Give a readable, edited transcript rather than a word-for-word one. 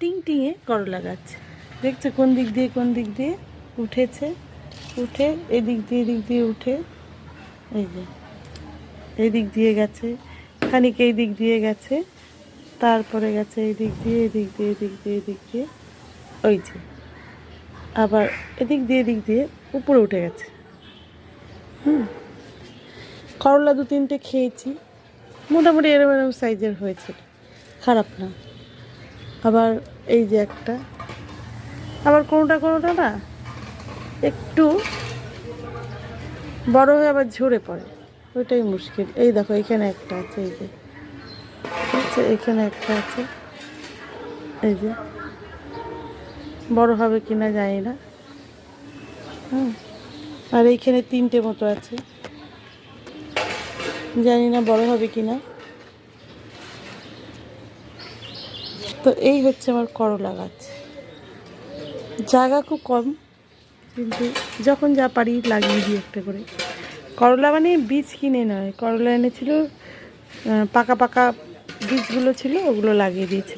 টিং টিঙে করলা গাছ। দেখছো কোন দিক দিয়ে উঠেছে, উঠে এদিক দিয়ে উঠে এই যে এই দিক দিয়ে গেছে, খানিক এই দিক দিয়ে গেছে, তারপরে গেছে এদিক দিয়ে ওই যে আবার এদিক দিয়ে উপরে উঠে গেছে। করলা 2-3টে খেয়েছি, মোটামুটি এরম সাইজের হয়েছে, খারাপ না। আবার এই যে একটা, আবার কোনোটা না একটু বড় হয়ে আবার ঝরে পড়ে, ওইটাই মুশকিল। এই দেখো এখানে একটা আছে, এই যে এখানে একটা আছে, এই যে বড় হবে কিনা জানি না। আর এইখানে 3টে মতো আছে, জানি না বড় হবে কিনা। তো এই হচ্ছে আমার করলা গাছ। জায়গা খুব কম, কিন্তু যখন যা পারি লাগিয়ে দিই একটা করে। করলা মানে বীজ কিনে নয়, করলা এনেছিল, পাকা বীজগুলো ছিল, ওগুলো লাগিয়ে দিয়েছে।